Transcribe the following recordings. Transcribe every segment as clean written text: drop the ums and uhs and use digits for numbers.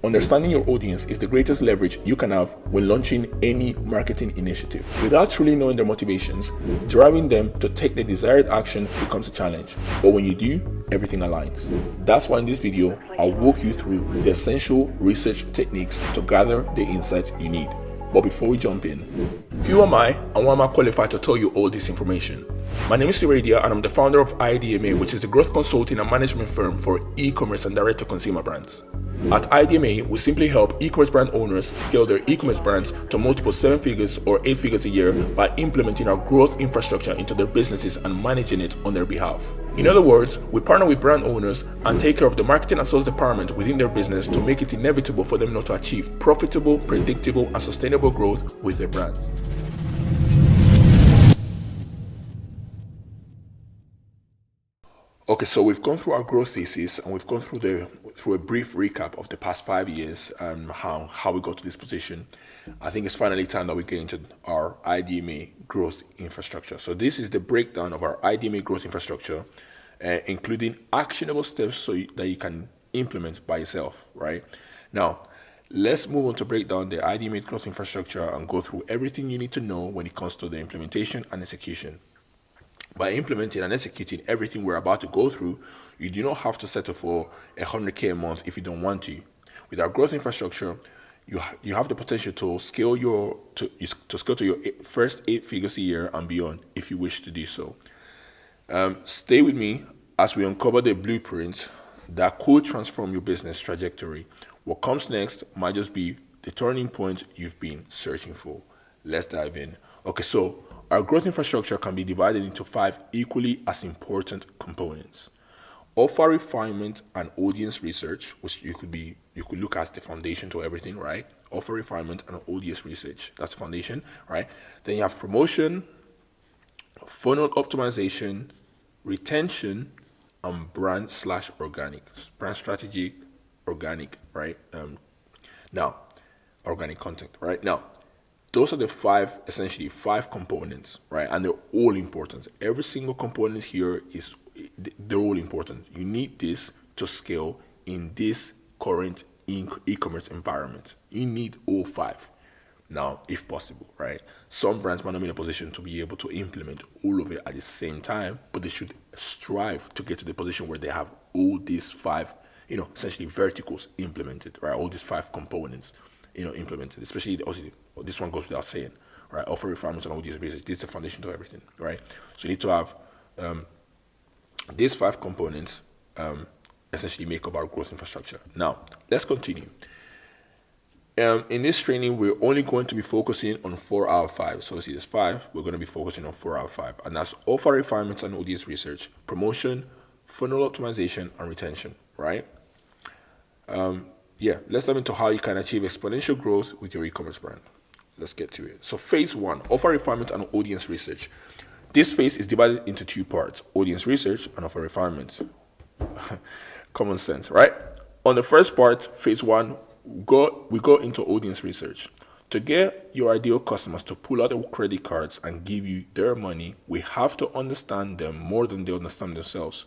Understanding your audience is the greatest leverage you can have when launching any marketing initiative. Without truly knowing their motivations, driving them to take the desired action becomes a challenge. But when you do, everything aligns. That's why in this video, I'll walk you through the essential research techniques to gather the insights you need. But before we jump in, who am I and why am I qualified to tell you all this information? My name is Iradia and I'm the founder of IDMA, which is a growth consulting and management firm for e-commerce and direct-to-consumer brands. At IDMA, we simply help e-commerce brand owners scale their e-commerce brands to multiple 7 figures or 8 figures a year by implementing our growth infrastructure into their businesses and managing it on their behalf. In other words, we partner with brand owners and take care of the marketing and sales department within their business to make it inevitable for them not to achieve profitable, predictable, and sustainable growth with their brands. Okay, so we've gone through our growth thesis and we've gone through a brief recap of the past 5 years and how we got to this position. I think it's finally time that we get into our IDMA growth infrastructure. So this is the breakdown of our IDMA growth infrastructure, including actionable steps that you can implement by yourself, right? Now, let's move on to break down the IDMA growth infrastructure and go through everything you need to know when it comes to the implementation and execution. By implementing and executing everything we're about to go through, you do not have to settle for $100K a month if you don't want to. With our growth infrastructure, you have the potential to scale to your first 8 figures a year and beyond if you wish to do so. Stay with me as we uncover the blueprint that could transform your business trajectory. What comes next might just be the turning point you've been searching for. Let's dive in. Okay, so our growth infrastructure can be divided into 5 equally as important components: offer refinement and audience research, which you could look as the foundation to everything, right? Offer refinement and audience research, that's the foundation, right? Then you have promotion, funnel optimization, retention, and brand/organic, brand strategy, organic, right? Organic content, right? Now, those are the 5 components, right? And they're all important. Every single component here they're all important. You need this to scale in this current e-commerce environment. You need all 5. Now, if possible, right? Some brands might not be in a position to be able to implement all of it at the same time, but they should strive to get to the position where they have all these 5, essentially verticals implemented, right? All these 5 components, implemented, especially this one goes without saying, right? Offer refinements and all these research. This is the foundation to everything, right? So you need to have these 5 components essentially make up our growth infrastructure. Now, let's continue. In this training, we're only going to be focusing on 4 out of 5. So see, there's 5. We're going to be focusing on 4 out of 5, and that's offer refinements and audience research, promotion, funnel optimization, and retention, right? Let's dive into how you can achieve exponential growth with your e-commerce brand. Let's get to it. So phase 1, offer refinement and audience research. This phase is divided into 2 parts: audience research and offer refinement. Common sense, right? On the first part, phase 1, we go into audience research. To get your ideal customers to pull out their credit cards and give you their money, we have to understand them more than they understand themselves.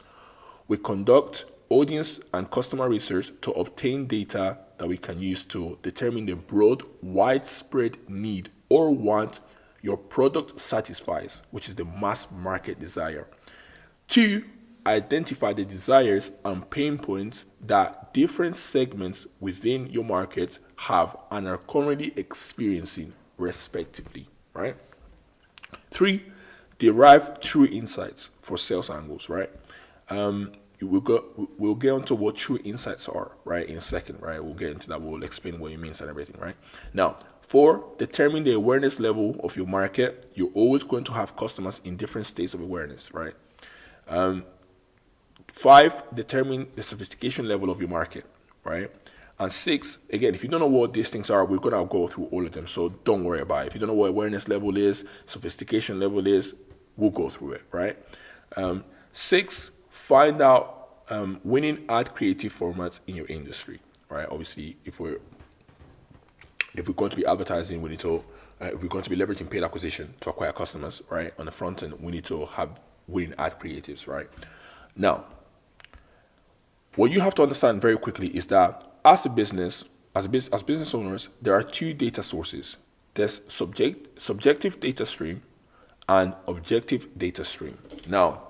We conduct audience and customer research to obtain data that we can use to determine the broad, widespread need or want your product satisfies, which is the mass market desire. 2, identify the desires and pain points that different segments within your market have and are currently experiencing, respectively, right? 3, derive true insights for sales angles, right? We'll get onto what true insights are, right, in a second, right? We'll get into that. We'll explain what it means and everything, right? Now, 4, determine the awareness level of your market. You're always going to have customers in different states of awareness, right? 5, determine the sophistication level of your market, right? And 6, again, if you don't know what these things are, we're going to go through all of them, so don't worry about it. If you don't know what awareness level is, sophistication level is, we'll go through it, right? 6, find out winning ad creative formats in your industry, right? Obviously, if we're going to be advertising, we need to, if we're going to be leveraging paid acquisition to acquire customers, right? On the front end, we need to have winning ad creatives, right? Now, what you have to understand very quickly is that as a business, as business owners, there are two data sources. There's subjective data stream and objective data stream. Now,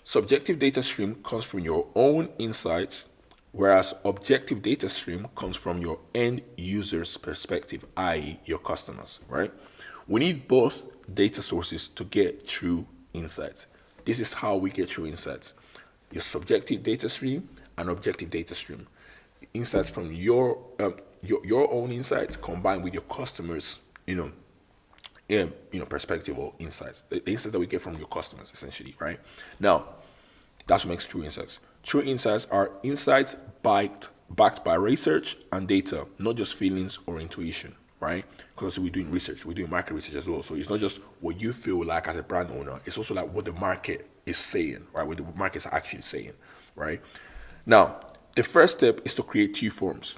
subjective data stream comes from your own insights, whereas objective data stream comes from your end user's perspective, i.e., your customers, right? We need both data sources to get true insights. This is how we get true insights: your subjective data stream and objective data stream. Insights from your own insights combined with your customers, perspective or insights. The insights that we get from your customers, essentially, right? Now, that's what makes true insights. True insights are insights backed by research and data, not just feelings or intuition, right? Because we're doing research, we're doing market research as well. So it's not just what you feel like as a brand owner, it's also like what the market is saying, right? What the market is actually saying, right? Now, the first step is to create two forms.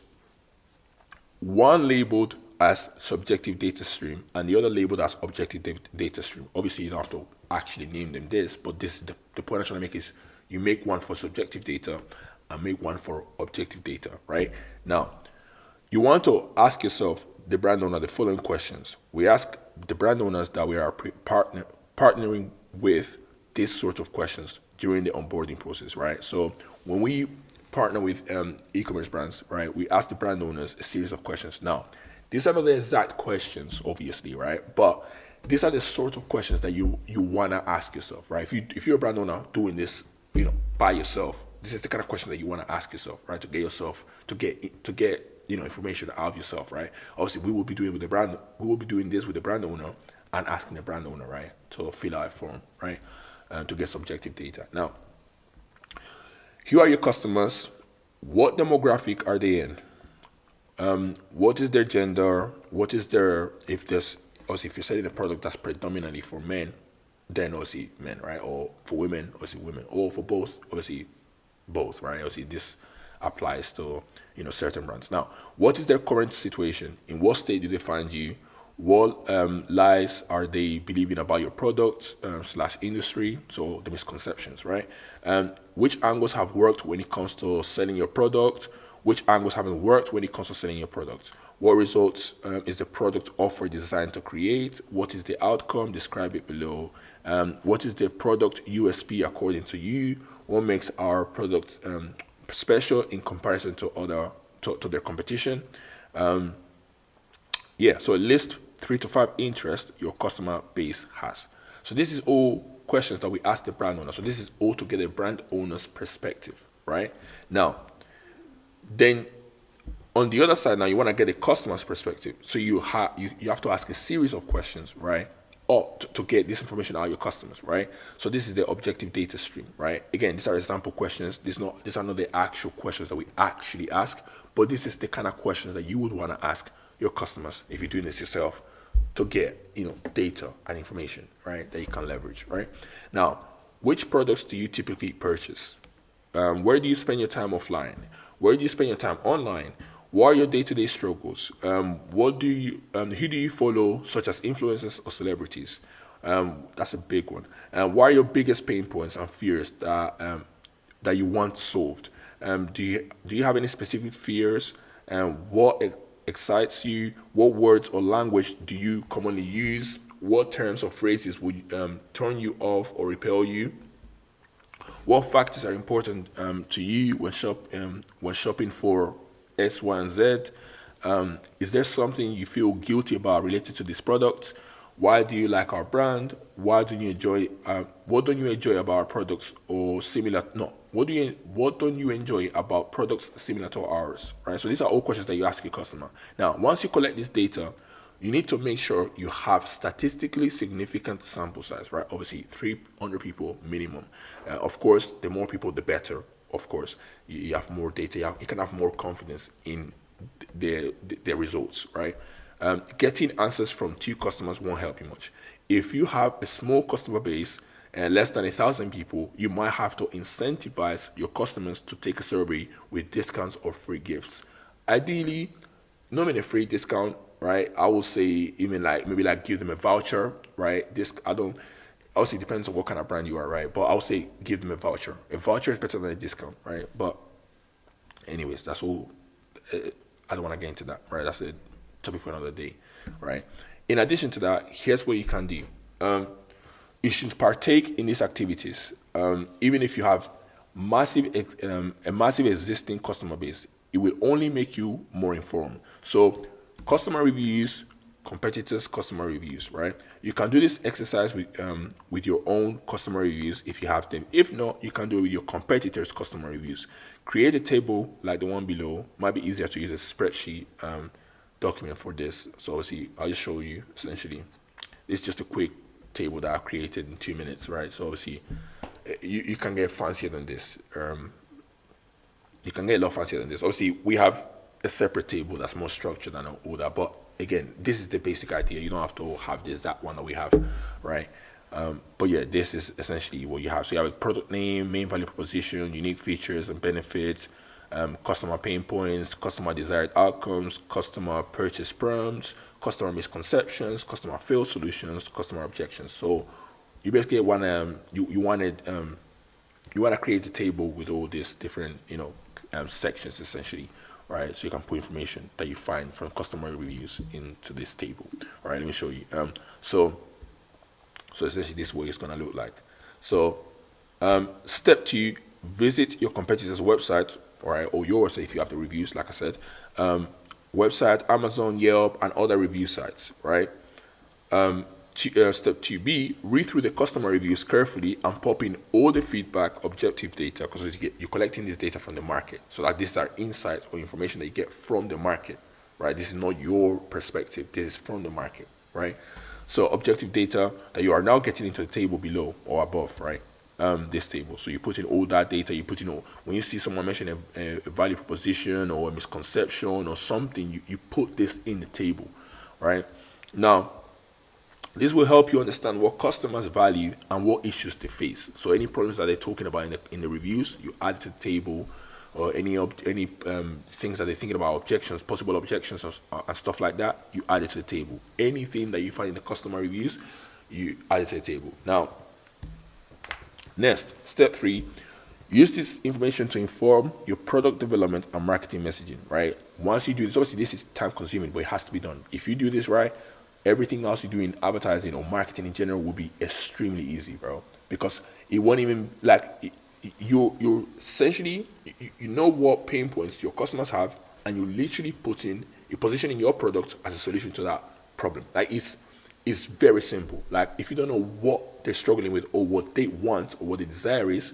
One labeled as subjective data stream and the other labeled as objective data stream. Obviously, you don't have to actually name them this, but this is the point I'm trying to make is you make one for subjective data and make one for objective data, right? Now, you want to ask yourself, the brand owner, the following questions. We ask the brand owners that we are partnering with this sort of questions during the onboarding process, right? So when we partner with e-commerce brands, right, we ask the brand owners a series of questions. Now, these are not the exact questions, obviously, right? But these are the sort of questions that you wanna ask yourself, right? If you're a brand owner doing this, by yourself, this is the kind of question that you wanna ask yourself, right? To get information out of yourself, right? Obviously, we will be doing this with the brand owner and asking the brand owner, right, to fill out a form, right, to get subjective data. Now, who are your customers? What demographic are they in? What is their gender? What is their, if you're selling a product that's predominantly for men, then obviously men, right? Or for women, obviously women. Or for both, obviously both, right? Obviously this applies to certain brands. Now, what is their current situation? In what state do they find you? What lies are they believing about your product slash industry? So the misconceptions, right? Which angles have worked when it comes to selling your product? Which angles haven't worked when it comes to selling your product? What results is the product offer designed to create? What is the outcome? Describe it below. What is the product USP according to you? What makes our product special in comparison to their competition? So list 3 to 5 interests your customer base has. So this is all questions that we ask the brand owner. So this is all to get a brand owner's perspective, right? Now, then on the other side, now you want to get a customer's perspective. So you have to ask a series of questions, right? Or to get this information out of your customers, right? So this is the objective data stream, right? Again, these are example questions. These are not the actual questions that we actually ask, but this is the kind of questions that you would want to ask your customers if you're doing this yourself to get data and information, right, that you can leverage, right? Now, which products do you typically purchase? Where do you spend your time offline? Where do you spend your time online? What are your day-to-day struggles? Who do you follow, such as influencers or celebrities? That's a big one. What are your biggest pain points and fears that you want solved? Do you have any specific fears? What excites you? What words or language do you commonly use? What terms or phrases would turn you off or repel you? What factors are important to you when shopping for X, Y, and Z? Is there something you feel guilty about related to this product? Why do you like our brand? Why do you enjoy? What don't you enjoy about our products or similar? No, what don't you enjoy about products similar to ours? Right. So these are all questions that you ask your customer. Now, once you collect this data, you need to make sure you have statistically significant sample size. Right. Obviously, 300 people minimum. Of course, the more people, the better. Of course, you have more data. You can have more confidence in the results. Right. Getting answers from 2 customers won't help you much. If you have a small customer base and less than 1,000 people, you might have to incentivize your customers to take a survey with discounts or free gifts. Ideally, not in a free discount, right? I would say even maybe give them a voucher, right? obviously it depends on what kind of brand you are, right? But I'll say give them a voucher. A voucher is better than a discount, right? But anyways, that's all. I don't want to get into that, right? That's a topic for another day, right? In addition to that, here's what you can do. You should partake in these activities, even if you have a massive existing customer base. It will only make you more informed. So, customer reviews, competitors' customer reviews, right? You can do this exercise with your own customer reviews if you have them. If not, you can do it with your competitors' customer reviews. Create a table like the one below. Might be easier to use a spreadsheet document for this. So obviously, I'll just show you essentially. It's just a quick table that I created in 2 minutes, right? So obviously, you can get fancier than this. You can get a lot fancier than this. Obviously, we have a separate table that's more structured and all that. But again, this is the basic idea. You don't have to have the exact one that we have, right? But yeah, this is essentially what you have. So you have a product name, main value proposition, unique features and benefits, customer pain points, customer desired outcomes, customer purchase prompts, customer misconceptions, customer fail solutions, customer objections. So you basically want you want to create a table with all these different sections essentially, right? So you can put information that you find from customer reviews into this table. All right, let me show you. So essentially this way it's gonna look like. So step 2, visit your competitor's website, all right, or yours if you have the reviews, like I said, website, Amazon, Yelp, and other review sites, right? Step 2B, read through the customer reviews carefully and pop in all the feedback, objective data, because you're collecting this data from the market. So that these are insights or information that you get from the market, right? This is not your perspective. This is from the market, right? So objective data that you are now getting into the table below or above, right? This table. So you put in all that data. You put in all, when you see someone mention a value proposition or a misconception or something, you put this in the table, right? Now, this will help you understand what customers value and what issues they face. So any problems that they're talking about in the reviews, you add to the table, or any things that they're thinking about, objections, possible objections, and stuff like that, you add it to the table. Anything that you find in the customer reviews, you add it to the table. Now, next, step 3, use this information to inform your product development and marketing messaging, right? Once you do this, obviously this is time consuming, but it has to be done. If you do this right, everything else you do in advertising or marketing in general will be extremely easy, bro. Because it won't even you essentially you know what pain points your customers have, and you literally you're positioning your product as a solution to that problem. Like it's very simple. Like if you don't know what they're struggling with or what they want or what the desire is,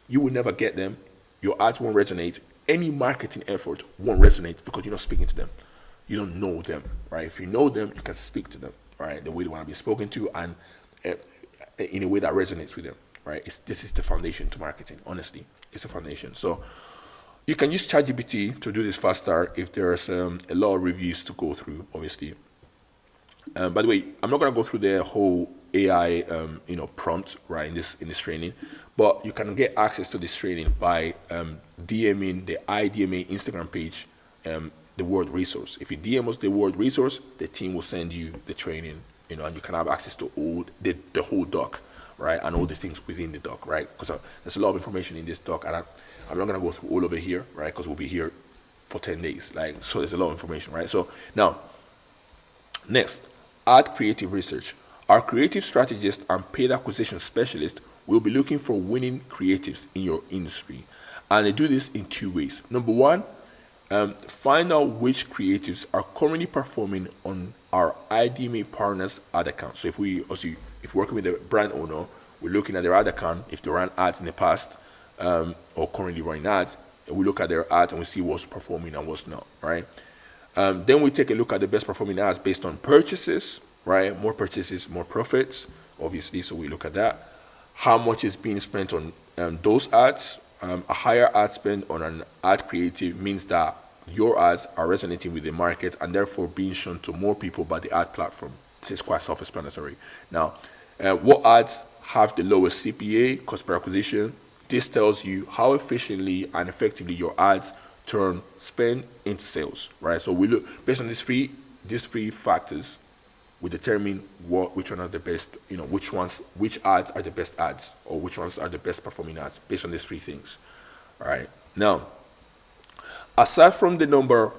you will never get them. Your ads won't resonate. Any marketing effort won't resonate because you're not speaking to them. You don't know them, right? If you know them, you can speak to them, right? The way they want to be spoken to, and in a way that resonates with them, right? This is the foundation to marketing. Honestly, it's a foundation. So you can use ChatGPT to do this faster if there's a lot of reviews to go through, obviously. By the way, I'm not gonna go through the whole AI, prompt right in this training, but you can get access to this training by DMing the IDMA Instagram page. The word resource. If you DM us the word resource, the team will send you the training, and you can have access to all the whole doc, right, and all the things within the doc, right? Because there's a lot of information in this doc, and I'm not gonna go through all of it here, right? Because we'll be here for 10 days, so there's a lot of information, right? So now, next, add creative research. Our creative strategist and paid acquisition specialist will be looking for winning creatives in your industry, and they do this in 2 ways. Number one, find out which creatives are currently performing on our IDMA partners ad account. So if we're working with a brand owner, we're looking at their ad account. If they ran ads in the past or currently running ads, we look at their ads and we see what's performing and what's not, right? Then we take a look at the best performing ads based on purchases, right? More purchases, more profits, obviously. So we look at that. How much is being spent on those ads? A higher ad spend on an ad creative means that your ads are resonating with the market and therefore being shown to more people by the ad platform. This is quite self-explanatory. Now, what ads have the lowest CPA, cost per acquisition? This tells you how efficiently and effectively your ads turn spend into sales, right? So we look based on these three factors. we determine which one are the best, which ads are the best ads, or which ones are the best performing ads based on these three things. All right. Now, aside from the number,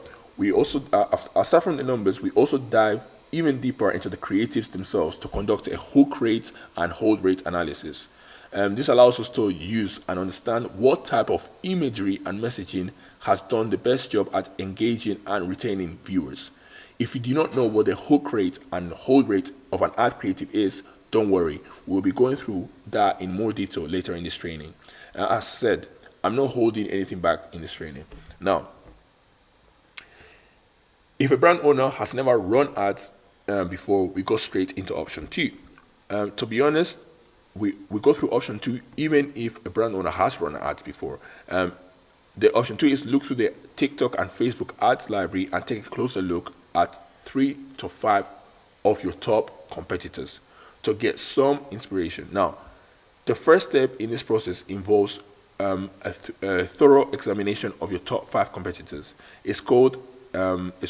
aside from the numbers, we also dive even deeper into the creatives themselves to conduct a hook rate and hold rate analysis. This allows us to use and understand what type of imagery and messaging has done the best job at engaging and retaining viewers. If you do not know what the hook rate and hold rate of an ad creative is, don't worry. We'll be going through that in more detail later in this training. As I said, I'm not holding anything back in this training. Now, if a brand owner has never run ads before, we go straight into option two. To be honest, we go through option two even if a brand owner has run ads before. The option two is look through the TikTok and Facebook ads library and take a closer look at 3 to 5 of your top competitors to get some inspiration. Now, the first step in this process involves a thorough examination of your top 5 competitors. It's what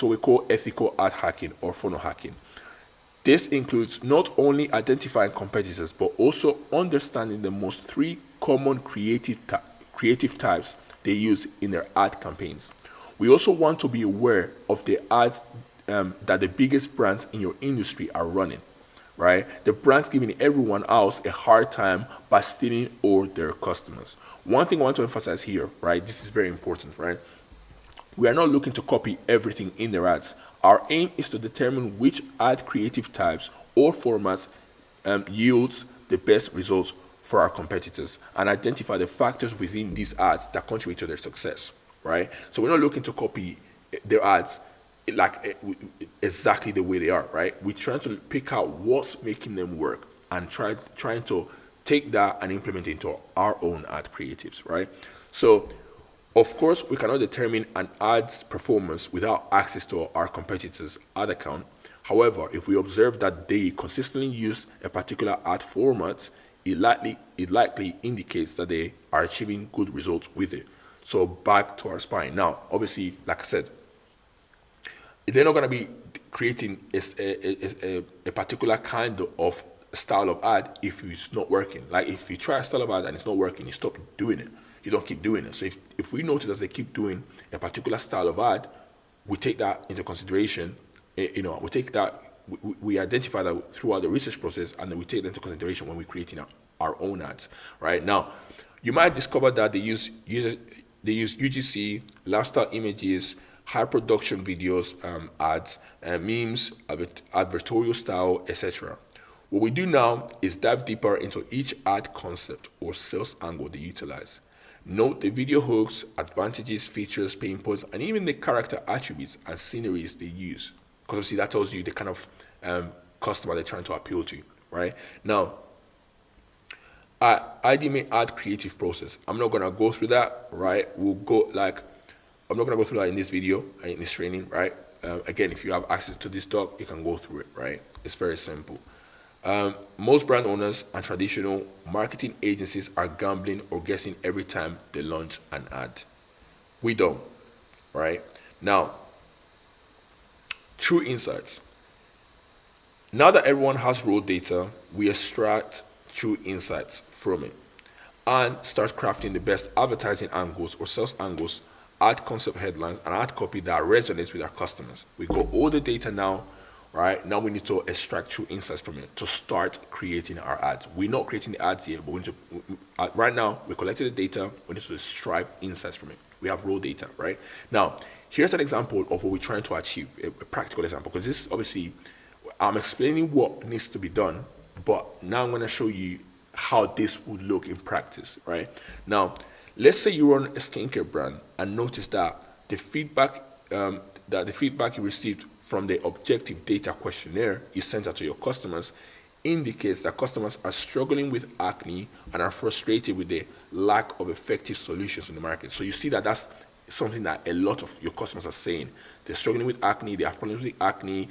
we call ethical ad hacking or funnel hacking. This includes not only identifying competitors but also understanding the most 3 common creative types they use in their ad campaigns. We also want to be aware of the ads that the biggest brands in your industry are running, right? The brands giving everyone else a hard time by stealing all their customers. One thing I want to emphasize here, right? This is very important, right? We are not looking to copy everything in their ads. Our aim is to determine which ad creative types or formats yields the best results for our competitors and identify the factors within these ads that contribute to their success, right? So we're not looking to copy their ads exactly the way they are, right? We're trying to pick out what's making them work and trying to take that and implement it into our own ad creatives, right? So of course, we cannot determine an ad's performance without access to our competitors' ad account. However, if we observe that they consistently use a particular ad format, it likely indicates that they are achieving good results with it. So back to our spine. Now, obviously, like I said, they're not going to be creating a particular kind of style of ad if it's not working. Like if you try a style of ad and it's not working, you stop doing it. You don't keep doing it. So if we notice that they keep doing a particular style of ad, we take that into consideration. We identify that throughout the research process, and then we take that into consideration when we're creating our own ads. Right now, you might discover that they use UGC, lifestyle images, high production videos, ads, memes, advertorial style, etc. What we do now is dive deeper into each ad concept or sales angle they utilize. Note the video hooks, advantages, features, pain points, and even the character attributes and sceneries they use. Because obviously that tells you the kind of customer they're trying to appeal to, right? Now, IDMA ad creative process. I'm not gonna go through that, right? I'm not gonna go through that in this video, in this training, right? Again, if you have access to this doc, you can go through it, right? It's very simple. Most brand owners and traditional marketing agencies are gambling or guessing every time they launch an ad. We don't, right? Now, true insights. Now that everyone has raw data, we extract true insights from it and start crafting the best advertising angles or sales angles, ad concept headlines, and ad copy that resonates with our customers. We got all the data now. Right now, we need to extract true insights from it to start creating our ads. We're not creating the ads yet, but we need to. Right now, we collected the data. We need to extract insights from it. We have raw data, right? Now, here's an example of what we're trying to achieve, a practical example, because this obviously, I'm explaining what needs to be done, but now I'm going to show you how this would look in practice, right? Now, let's say you run a skincare brand and notice that the feedback you received from the objective data questionnaire you sent out to your customers indicates that customers are struggling with acne and are frustrated with the lack of effective solutions in the market. So you see that that's something that a lot of your customers are saying. They're struggling with acne, they have problems with acne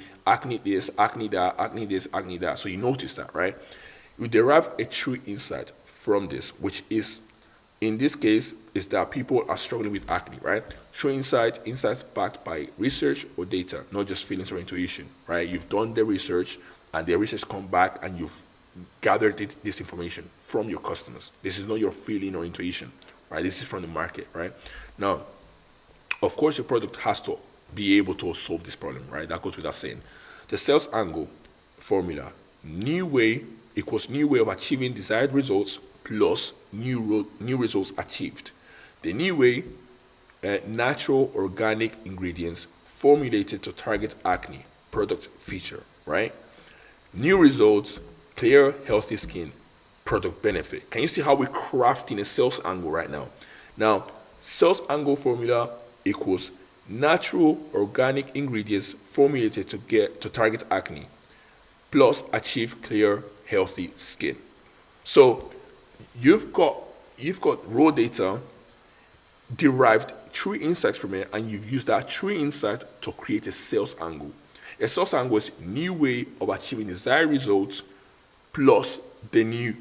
this, acne that, acne this, acne that. So you notice that, right? You derive a true insight from this, which is, in this case, is that people are struggling with acne, right? True insights backed by research or data, not just feelings or intuition, right? You've done the research and the research come back and you've gathered this information from your customers. This is not your feeling or intuition, right? This is from the market, right? Now, of course, your product has to be able to solve this problem, right? That goes without saying. The sales angle formula: new way equals new way of achieving desired results plus new results achieved. The new way, natural organic ingredients formulated to target acne, product feature, right? New results, clear, healthy skin, product benefit. Can you see how we're crafting a sales angle right now? Now, sales angle formula equals natural organic ingredients formulated to target acne plus achieve clear, healthy skin. So you've got raw data derived true insights from it, and you've used that true insight to create a sales angle. A sales angle is a new way of achieving desired results plus the new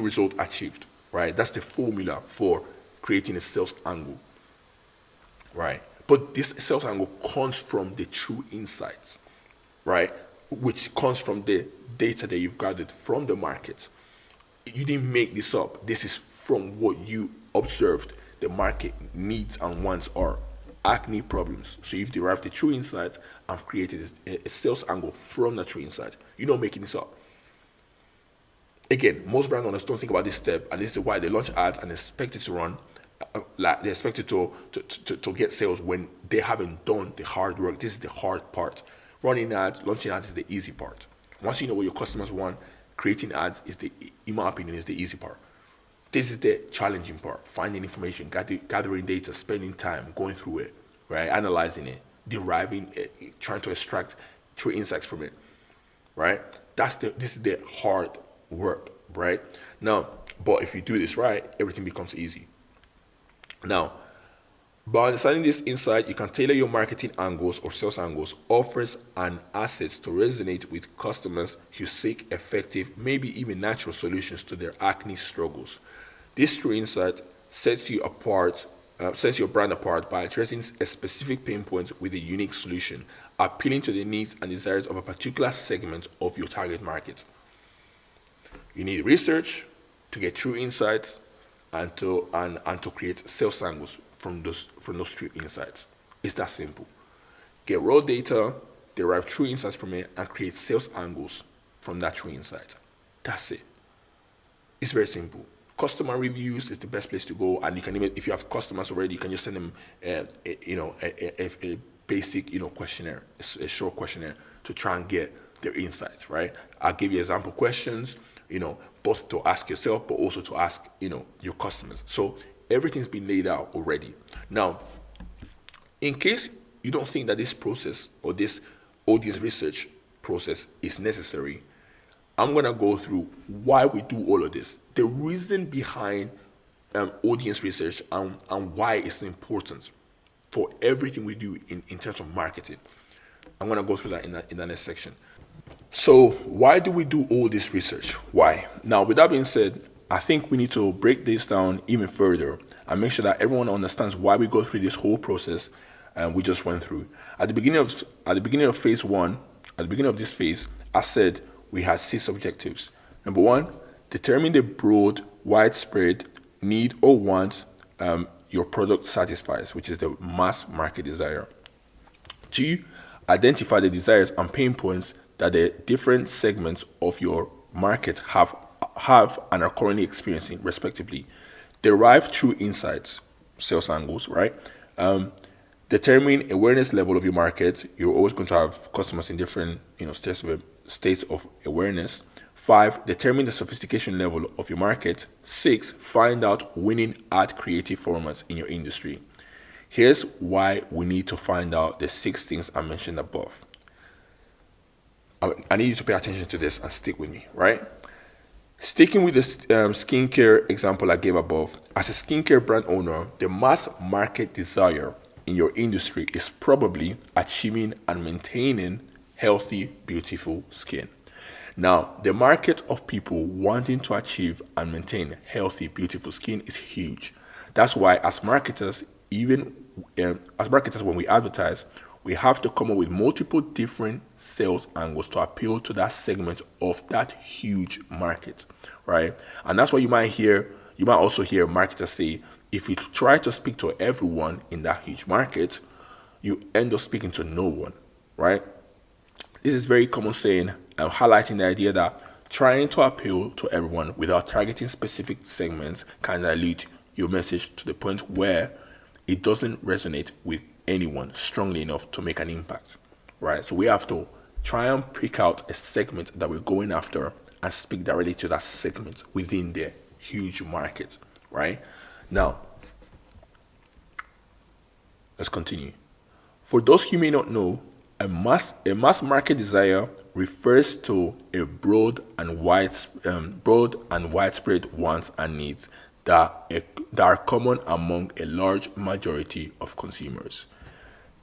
result achieved, right? That's the formula for creating a sales angle, right? But this sales angle comes from the true insights, right? Which comes from the data that you've gathered from the market. You didn't make this up. This is from what you observed the market needs and wants are. Acne problems. So you've derived the true insight and created a sales angle from that true insight. You're not making this up. Again, most brand owners don't think about this step, and this is why they launch ads and expect it to run, like they expect it to get sales when they haven't done the hard work. This is the hard part. Running ads, launching ads is the easy part. Once you know what your customers want, creating ads is in my opinion, is the easy part. This is the challenging part: finding information, gathering data, spending time going through it, right? Analyzing it, deriving it, trying to extract true insights from it, right? This is the hard work, right? Now, but if you do this right, everything becomes easy. Now, by understanding this insight, you can tailor your marketing angles or sales angles, offers, and assets to resonate with customers who seek effective, maybe even natural solutions to their acne struggles. This true insight sets you apart, sets your brand apart by addressing a specific pain point with a unique solution, appealing to the needs and desires of a particular segment of your target market. You need research to get true insights and to create sales angles from those true insights. It's that simple. Get raw data, derive true insights from it, and create sales angles from that true insight. That's it. It's very simple. Customer reviews is the best place to go, and you can even, if you have customers already, you can just send them a basic questionnaire, a short questionnaire to try and get their insights, right? I'll give you example questions, both to ask yourself but also to ask your customers. So everything's been laid out already. Now, in case you don't think that this process or this audience research process is necessary, I'm going to go through why we do all of this, the reason behind audience research, and why it's important for everything we do in terms of marketing. I'm going to go through that in the next section. So why do we do all this research? Why? Now, with that being said, I think we need to break this down even further and make sure that everyone understands why we go through this whole process we just went through. At the beginning of phase one, at the beginning of this phase, I said we had 6 objectives. Number 1, determine the broad, widespread need or want your product satisfies, which is the mass market desire. 2, identify the desires and pain points that the different segments of your market have and are currently experiencing, respectively. Derive true insights, sales angles, right? Determine awareness level of your market. You're always going to have customers in different states of awareness. 5, determine the sophistication level of your market. 6, find out winning ad creative formats in your industry. Here's why we need to find out the 6 things I mentioned above. I need you to pay attention to this and stick with me, right? Sticking with the skincare example I gave above, as a skincare brand owner, the mass market desire in your industry is probably achieving and maintaining healthy, beautiful skin. Now, the market of people wanting to achieve and maintain healthy, beautiful skin is huge. That's why as marketers, when we advertise, We have to come up with multiple different sales angles to appeal to that segment of that huge market, right? And that's why you might also hear marketers say, if you try to speak to everyone in that huge market, you end up speaking to no one, right? This is very common saying, highlighting the idea that trying to appeal to everyone without targeting specific segments can dilute your message to the point where it doesn't resonate with anyone strongly enough to make an impact, right? So we have to try and pick out a segment that we're going after and speak directly to that segment within the huge market, right? Now, let's continue. For those who may not know, a mass market desire refers to a broad and widespread wants and needs that are common among a large majority of consumers.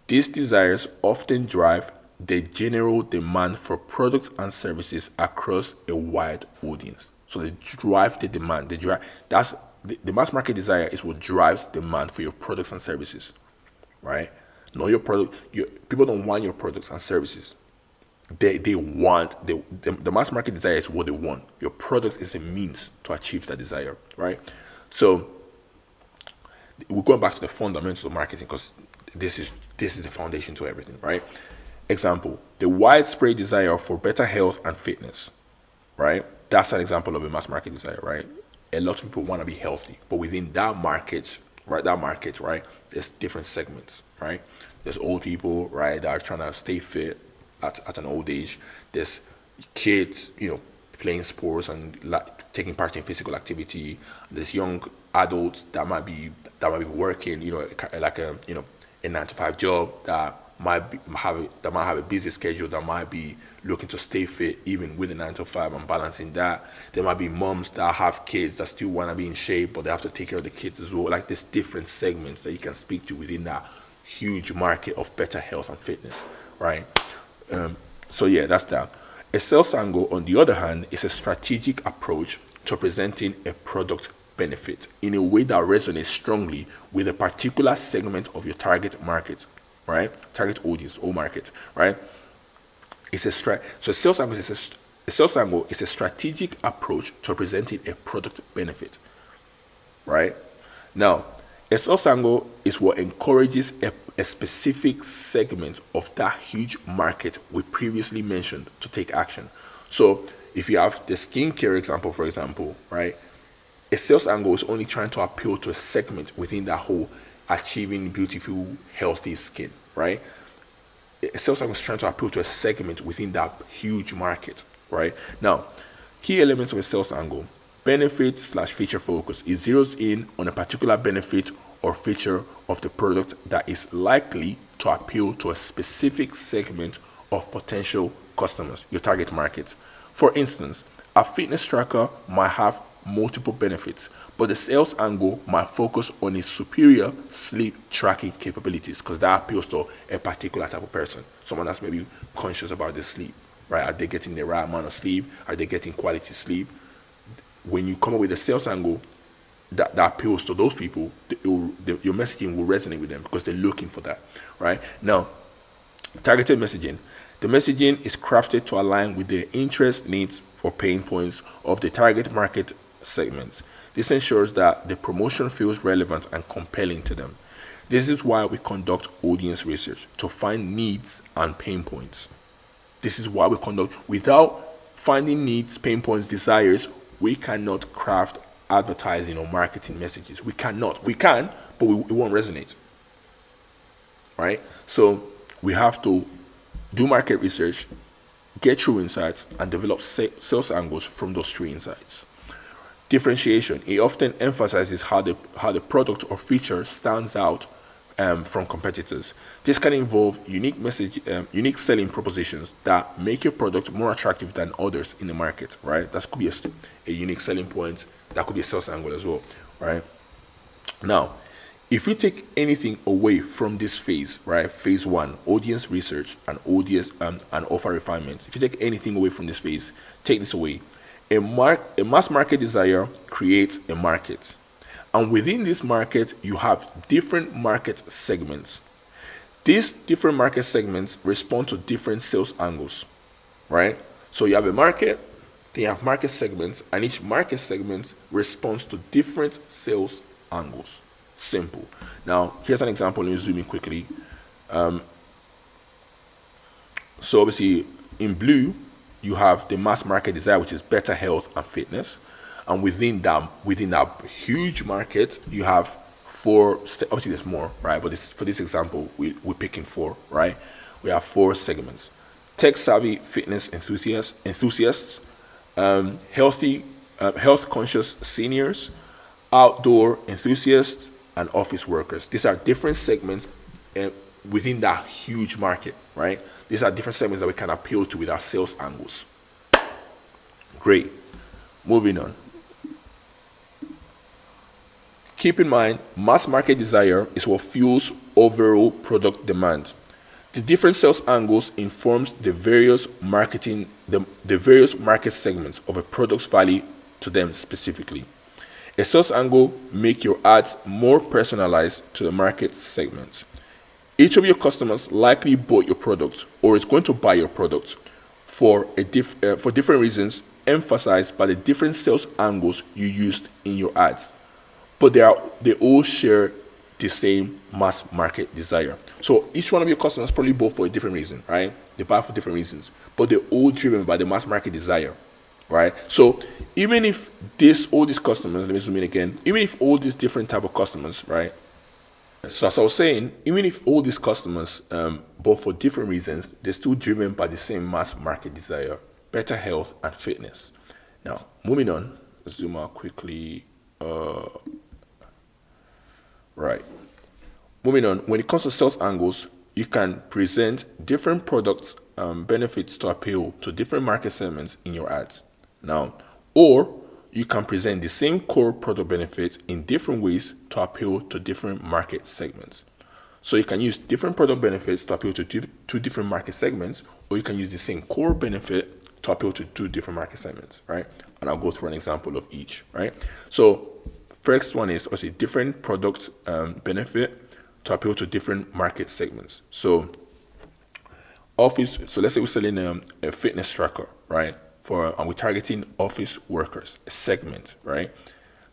These desires often drive the general demand for products and services across a wide audience. So they drive the demand. The mass market desire is what drives demand for your products and services, right? Not your product. People don't want your products and services. They want the mass market desire is what they want. Your products is a means to achieve that desire, right? So we're going back to the fundamentals of marketing because this is the foundation to everything, right? Example: the widespread desire for better health and fitness, right? That's an example of a mass market desire, right? A lot of people want to be healthy, but within that market, right, there's different segments, right? There's old people, right, that are trying to stay fit at an old age. There's kids, playing sports and taking part in physical activity. There's young adults that might be working, like a 9 to 5 job that might have a busy schedule, that might be looking to stay fit even with a 9 to 5 and balancing that. There might be moms that have kids that still want to be in shape, but they have to take care of the kids as well. Like there's different segments that you can speak to within that huge market of better health and fitness, right? So yeah, that's that. A sales angle, on the other hand, is a strategic approach to presenting a product benefit in a way that resonates strongly with a particular segment of your target market, right? Target audience or market, right? So a sales angle is a strategic approach to presenting a product benefit, right? Now, a sales angle is what encourages a specific segment of that huge market we previously mentioned to take action. So if you have the skincare example, for example, right? A sales angle is only trying to appeal to a segment within that whole achieving beautiful, healthy skin, right? A sales angle is trying to appeal to a segment within that huge market, right? Now, key elements of a sales angle: benefit/feature focus. It zeroes in on a particular benefit or feature of the product that is likely to appeal to a specific segment of potential customers, your target market. For instance, a fitness tracker might have multiple benefits, but the sales angle might focus on its superior sleep tracking capabilities because that appeals to a particular type of person, someone that's maybe conscious about their sleep, right? Are they getting the right amount of sleep? Are they getting quality sleep? When you come up with a sales angle that appeals to those people, your messaging will resonate with them because they're looking for that, right? Now, targeted messaging. The messaging is crafted to align with the interests, needs, or pain points of the target market segments. This ensures that the promotion feels relevant and compelling to them. This is why we conduct audience research, to find needs and pain points. This is why we conduct. Without finding needs, pain points, desires, we cannot craft advertising or marketing messages. We cannot. We can, but it won't resonate. Right? So we have to do market research, get true insights, and develop sales angles from those true insights. Differentiation. It often emphasizes how the product or feature stands out from competitors. This can involve unique selling propositions that make your product more attractive than others in the market. Right? That could be a unique selling point. That could be a sales angle as well. Right? Now, if you take anything away from this phase, right, phase 1, audience research and and offer refinement. If you take anything away from this phase, take this away. A mass market desire creates a market, and within this market, you have different market segments. These different market segments respond to different sales angles, right? So you have a market, then you have market segments, and each market segment responds to different sales angles. Simple. Now, here's an example. Let me zoom in quickly. So obviously, in blue, you have the mass market desire, which is better health and fitness, and within that huge market, you have four. Obviously, there's more, right? But for this example, we're picking four, right? We have four segments: tech savvy fitness enthusiasts, health conscious seniors, outdoor enthusiasts, and office workers. These are different segments within that huge market, right? These are different segments that we can appeal to with our sales angles. Great. Moving on. Keep in mind, mass market desire is what fuels overall product demand. The different sales angles informs the various market segments of a product's value to them specifically. A sales angle make your ads more personalized to the market segments. Each of your customers likely bought your product or is going to buy your product for different reasons emphasized by the different sales angles you used in your ads. But they all share the same mass market desire. So each one of your customers probably bought for a different reason, right? They buy for different reasons, but they're all driven by the mass market desire, right? So even if all these customers, let me zoom in again, even if all these different type of customers, right? So as I was saying, even if all these customers bought for different reasons, they're still driven by the same mass market desire, better health and fitness. Now, moving on, zoom out quickly. Right. Moving on, when it comes to sales angles, you can present different products benefits to appeal to different market segments in your ads. Now, or you can present the same core product benefits in different ways to appeal to different market segments. So you can use different product benefits to appeal to two different market segments, or you can use the same core benefit to appeal to two different market segments, right? And I'll go through an example of each, right? So first one is obviously different product benefit to appeal to different market segments. So let's say we're selling a fitness tracker, right? And we're targeting office workers, a segment, right?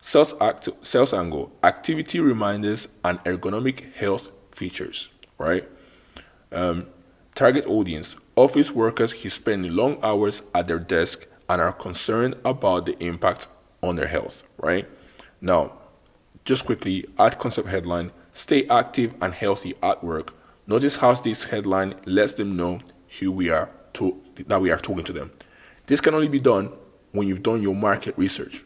Sales angle, activity reminders and ergonomic health features, right? Target audience, office workers who spend long hours at their desk and are concerned about the impact on their health, right? Now, just quickly, ad concept headline, stay active and healthy at work. Notice how this headline lets them know that we are talking to them. This can only be done when you've done your market research,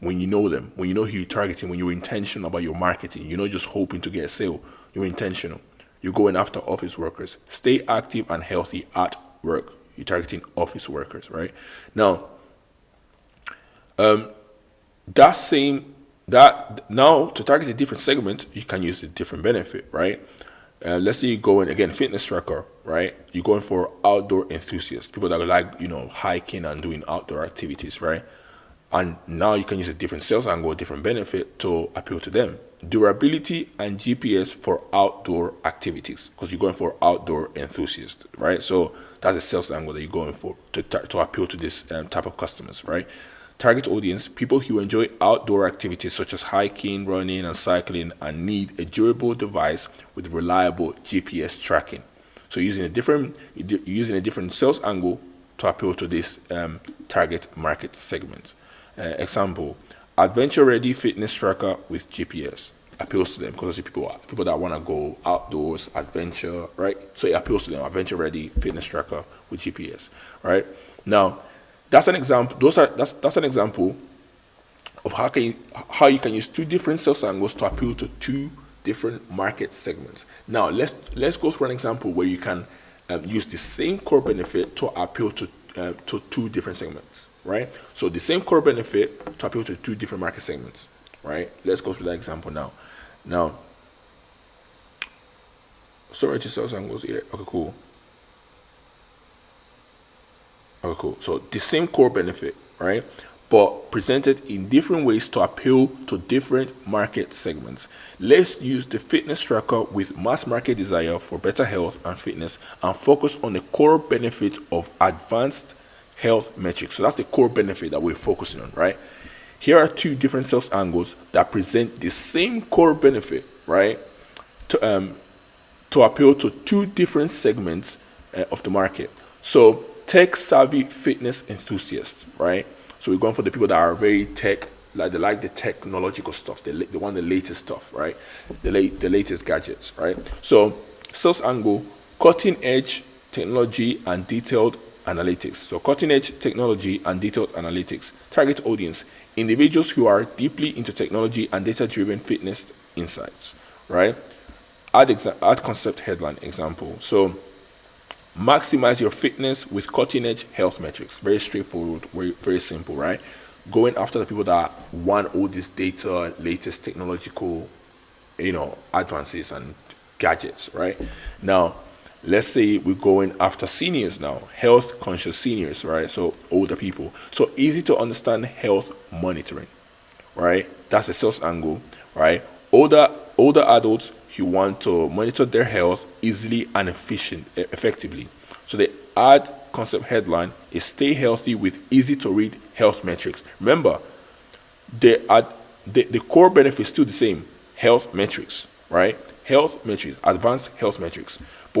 when you know them, when you know who you're targeting, when you're intentional about your marketing. You're not just hoping to get a sale, you're intentional. You're going after office workers. Stay active and healthy at work. You're targeting office workers, right? Now, now to target a different segment, you can use a different benefit, right? Let's say you go in again, fitness tracker, right? You're going for outdoor enthusiasts, people that like hiking and doing outdoor activities, right? And now you can use a different sales angle, a different benefit to appeal to them. Durability and GPS for outdoor activities, because you're going for outdoor enthusiasts, right? So that's a sales angle that you're going for to appeal to this type of customers, right? Target audience, people who enjoy outdoor activities such as hiking, running, and cycling and need a durable device with reliable GPS tracking. So using a different sales angle to appeal to this target market segment. Example, adventure-ready fitness tracker with GPS appeals to them because people that want to go outdoors, adventure, right? So it appeals to them. Adventure-ready fitness tracker with GPS, right? Now, that's an example. That's an example of how you can use two different sales angles to appeal to two different market segments. Now let's go through an example where you can use the same core benefit to appeal to two different segments, right? So the same core benefit to appeal to two different market segments, right? Let's go through that example now. Sorry to sales angles here. Okay, cool. Okay, cool. So the same core benefit, right? but presented in different ways to appeal to different market segments. Let's use the fitness tracker with mass market desire for better health and fitness and focus on the core benefit of advanced health metrics. So that's the core benefit that we're focusing on, right? Here are two different sales angles that present the same core benefit, right? To appeal to two different segments of the market. So tech savvy fitness enthusiasts, right? So we're going for the people that are very tech, like they like the technological stuff, they want the latest stuff, right? The latest gadgets, right? So sales angle, cutting edge technology and detailed analytics. So cutting edge technology and detailed analytics. Target audience, individuals who are deeply into technology and data driven fitness insights, right? Add concept headline example. So maximize your fitness with cutting edge health metrics. Very straightforward, very simple, right? Going after the people that want all this data, latest technological, advances and gadgets, right? Now, let's say we're going after seniors now, health conscious seniors, right? So older people. So easy to understand health monitoring, right? That's the sales angle, right? Older adults who want to monitor their health easily and effectively. So the ad concept headline is stay healthy with easy to read health metrics. Remember, the core benefit is still the same, health metrics, right? Health metrics, advanced health metrics. But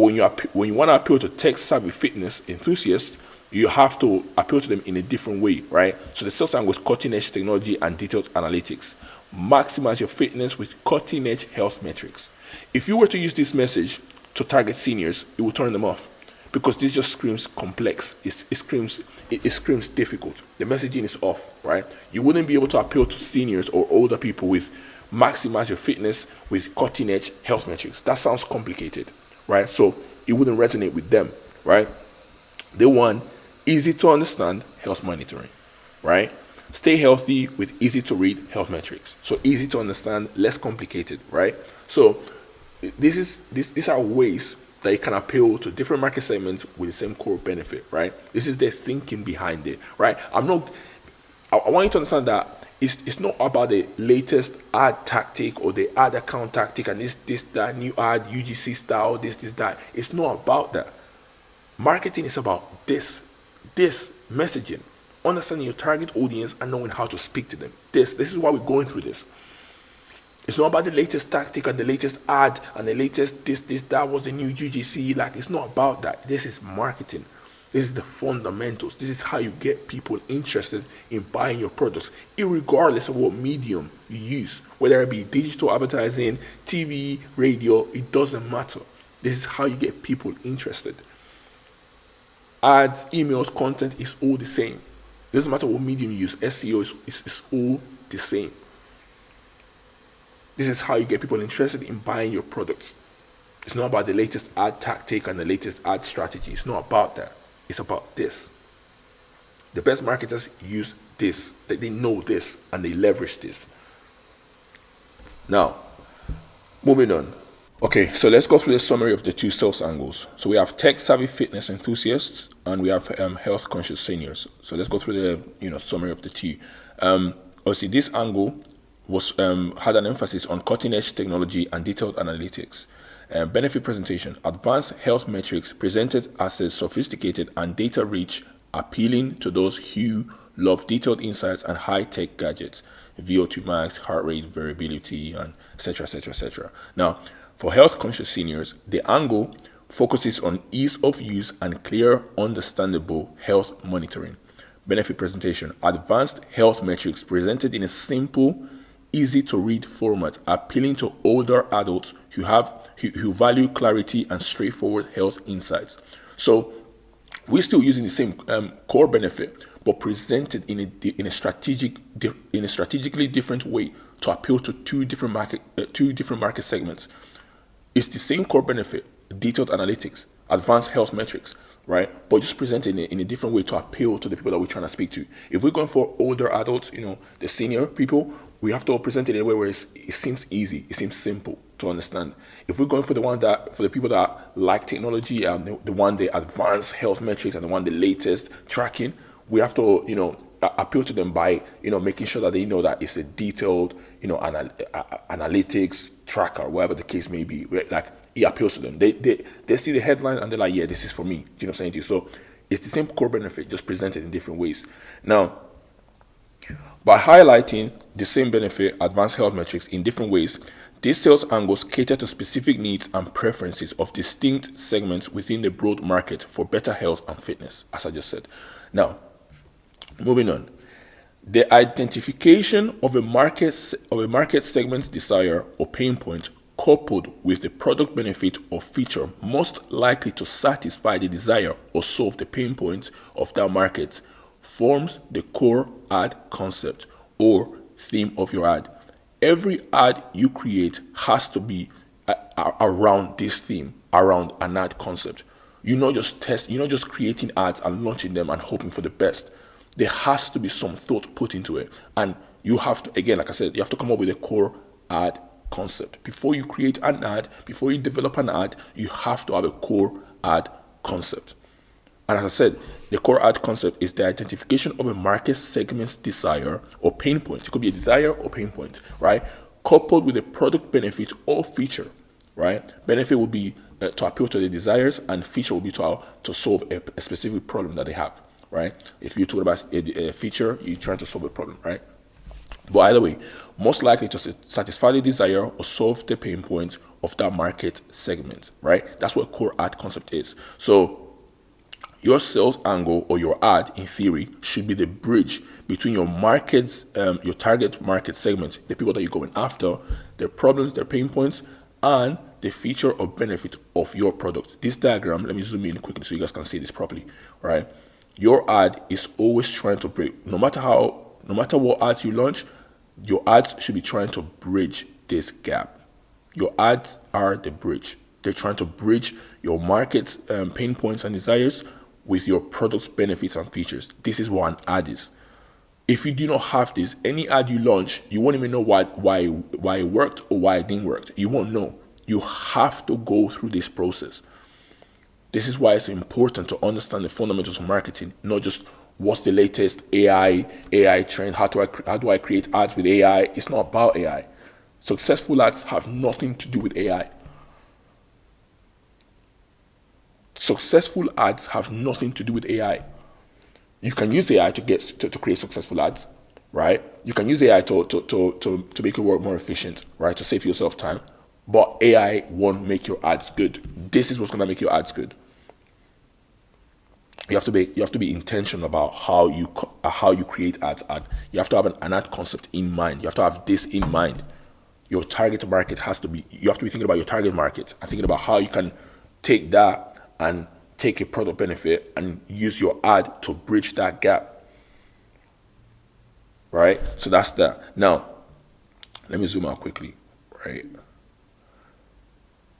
when you want to appeal to tech savvy fitness enthusiasts, you have to appeal to them in a different way, right? So the sales angle is cutting edge technology and detailed analytics. Maximize your fitness with cutting edge health metrics. If you were to use this message to target seniors, it will turn them off because this just screams complex. It screams difficult. The messaging is off, right? You wouldn't be able to appeal to seniors or older people with maximize your fitness with cutting edge health metrics. That sounds complicated, right? So it wouldn't resonate with them, right? They want easy to understand health monitoring, right? Stay healthy with easy to read health metrics. So easy to understand, less complicated, right? So these are ways that you can appeal to different market segments with the same core benefit, right? This is the thinking behind it, right? I want you to understand that it's not about the latest ad tactic or the ad account tactic and that new ad UGC style, that. It's not about that. Marketing is about this messaging, understanding your target audience and knowing how to speak to them. This is why we're going through this. It's not about the latest tactic and the latest ad and the latest that was the new UGC. Like, it's not about that. This is marketing. This is the fundamentals. This is how you get people interested in buying your products, irregardless of what medium you use, whether it be digital advertising, TV, radio, it doesn't matter. This is how you get people interested. Ads, emails, content is all the same. It doesn't matter what medium you use. SEO is all the same. This is how you get people interested in buying your products. It's not about the latest ad tactic and the latest ad strategy. It's not about that. It's about this. The best marketers use this. They know this and they leverage this. Now, moving on. Okay, so let's go through the summary of the two sales angles. So we have tech-savvy fitness enthusiasts and we have health-conscious seniors. So let's go through the summary of the two. Obviously, this angle was had an emphasis on cutting-edge technology and detailed analytics. Benefit presentation: advanced health metrics presented as a sophisticated and data-rich, appealing to those who love detailed insights and high-tech gadgets, VO2 max, heart rate variability, and etc., etc., etc. Now, for health-conscious seniors, the angle focuses on ease of use and clear, understandable health monitoring. Benefit presentation: advanced health metrics presented in a simple, easy-to-read format, appealing to older adults who value clarity and straightforward health insights. So we're still using the same core benefit, but presented in a strategically different way to appeal to two different market segments. It's the same core benefit, detailed analytics, advanced health metrics, right? But just presented in a different way to appeal to the people that we're trying to speak to. If we're going for older adults, the senior people, we have to present it in a way where it seems easy, it seems simple to understand. If we're going for the people that like technology and the advanced health metrics and the latest tracking, we have to, appeal to them by, making sure that they know that it's a detailed, analytics tracker, whatever the case may be. Like, it appeals to them. They see the headline and they're like, yeah, this is for me. Do you know what I'm saying to you? So it's the same core benefit, just presented in different ways. Now, by highlighting the same benefit, advanced health metrics, in different ways, these sales angles cater to specific needs and preferences of distinct segments within the broad market for better health and fitness, as I just said. Now, moving on. The identification of a market segment's desire or pain point, coupled with the product benefit or feature most likely to satisfy the desire or solve the pain point of that market, forms the core ad concept or theme of your ad. Every ad you create has to be around this theme, around an ad concept. You're not just creating ads and launching them and hoping for the best. There has to be some thought put into it. And you have to, again, like I said, you have to come up with a core ad concept. Before you create an ad, before you develop an ad, you have to have a core ad concept. And as I said, the core ad concept is the identification of a market segment's desire or pain point. It could be a desire or pain point, right? Coupled with a product benefit or feature, right? Benefit will be to appeal to the desires, and feature will be to solve a specific problem that they have, right? If you're talking about a feature, you're trying to solve a problem, right? But either way, most likely to satisfy the desire or solve the pain point of that market segment, right? That's what core ad concept is. So your sales angle or your ad, in theory, should be the bridge between your markets, your target market segment, the people that you're going after, their problems, their pain points, and the feature or benefit of your product. This diagram, let me zoom in quickly so you guys can see this properly, right? Your ad is always trying to break, no matter what ads you launch, your ads should be trying to bridge this gap. Your ads are the bridge. They're trying to bridge your market's pain points and desires with your product's benefits and features. This is what an ad is. If you do not have this, any ad you launch, you won't even know why it worked or why it didn't work. You won't know. You have to go through this process. This is why it's important to understand the fundamentals of marketing, not just what's the latest AI trend. How do I create ads with AI? It's not about AI. Successful ads have nothing to do with AI. Successful ads have nothing to do with AI. You can use AI to create successful ads, right? You can use AI to make your work more efficient, right? To save yourself time. But AI won't make your ads good. This is what's gonna make your ads good. You have to be intentional about how you create ads, and you have to have an ad concept in mind. You have to have this in mind. Your target market you have to be thinking about your target market and thinking about how you can take that and take a product benefit and use your ad to bridge that gap, right? So that's that. Now, let me zoom out quickly, right?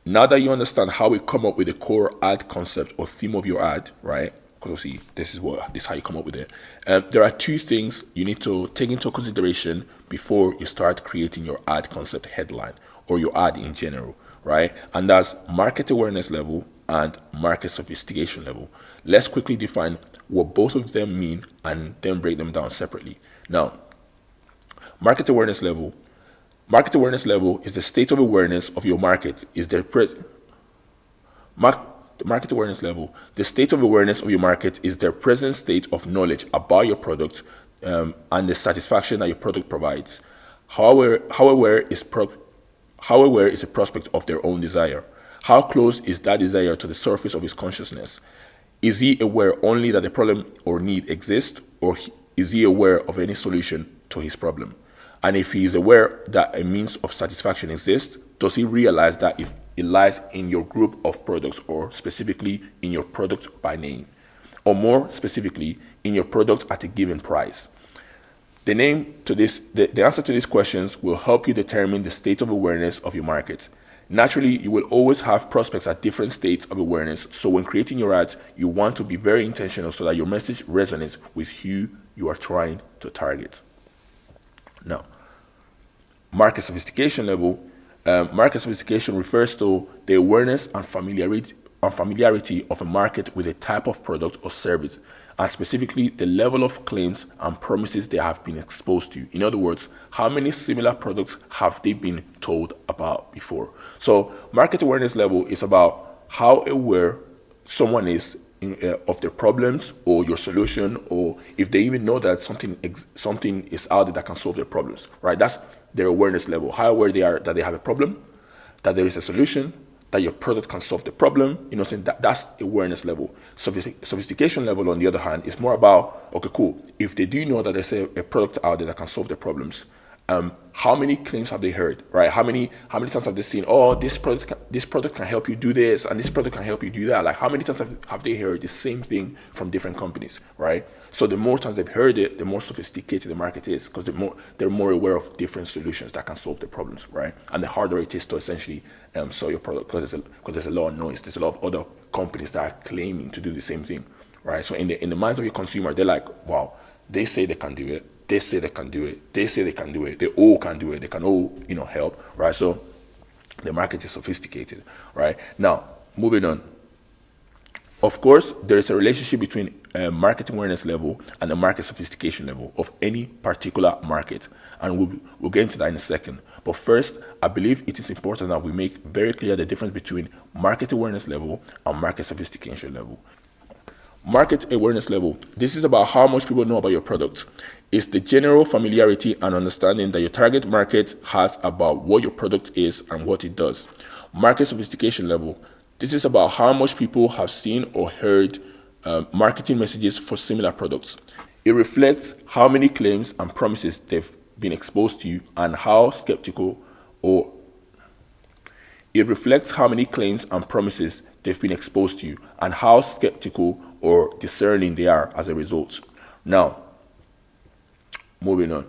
Now that you understand how we come up with the core ad concept or theme of your ad, right? Because see, this is how you come up with it. There are two things you need to take into consideration before you start creating your ad concept headline or your ad in general, right? And that's market awareness level and market sophistication level. Let's quickly define what both of them mean and then break them down separately. Now, market awareness level is the state of awareness of your market. Market awareness level, the state of awareness of your market is their present state of knowledge about your product and the satisfaction that your product provides. How aware is a prospect of their own desire? How close is that desire to the surface of his consciousness? Is he aware only that the problem or need exists, or is he aware of any solution to his problem? And if he is aware that a means of satisfaction exists, does he realize that it lies in your group of products, or specifically in your product by name, or more specifically in your product at a given price? The answer to these questions will help you determine the state of awareness of your market. Naturally, you will always have prospects at different states of awareness, so when creating your ads, you want to be very intentional so that your message resonates with who you are trying to target. Now, market sophistication level. Market sophistication refers to the awareness and familiarity of a market with a type of product or service, and specifically the level of claims and promises they have been exposed to. In other words, how many similar products have they been told about before? So market awareness level is about how aware someone is of their problems or your solution, or if they even know that something is out there that can solve their problems, right? That's their awareness level, how aware they are that they have a problem, that there is a solution, that your product can solve the problem. Saying that's awareness level. Sophistication level, on the other hand, is more about, okay, cool, if they do know that there's a product out there that can solve their problems, how many claims have they heard, right? How many times have they seen, oh, this product can help you do this, and this product can help you do that? Like, how many times have they heard the same thing from different companies, right? So the more times they've heard it, the more sophisticated the market is, because they're more aware of different solutions that can solve their problems, right? And the harder it is to essentially sell your product, because there's a lot of noise. There's a lot of other companies that are claiming to do the same thing, right? So in the minds of your consumer, they're like, wow, they say they can do it. They say they can do it. They say they can do it. They all can do it. They can all, help, right? So the market is sophisticated, right? Now, moving on. Of course, there is a relationship between market awareness level and the market sophistication level of any particular market. And we'll get into that in a second. But first, I believe it is important that we make very clear the difference between market awareness level and market sophistication level. Market awareness level. This is about how much people know about your product. It's the general familiarity and understanding that your target market has about what your product is and what it does. Market sophistication level. This is about how much people have seen or heard marketing messages for similar products. It reflects how many claims and promises they've been exposed to and how skeptical or it reflects how many claims and promises they've been exposed to and how skeptical or discerning they are as a result. Now, moving on.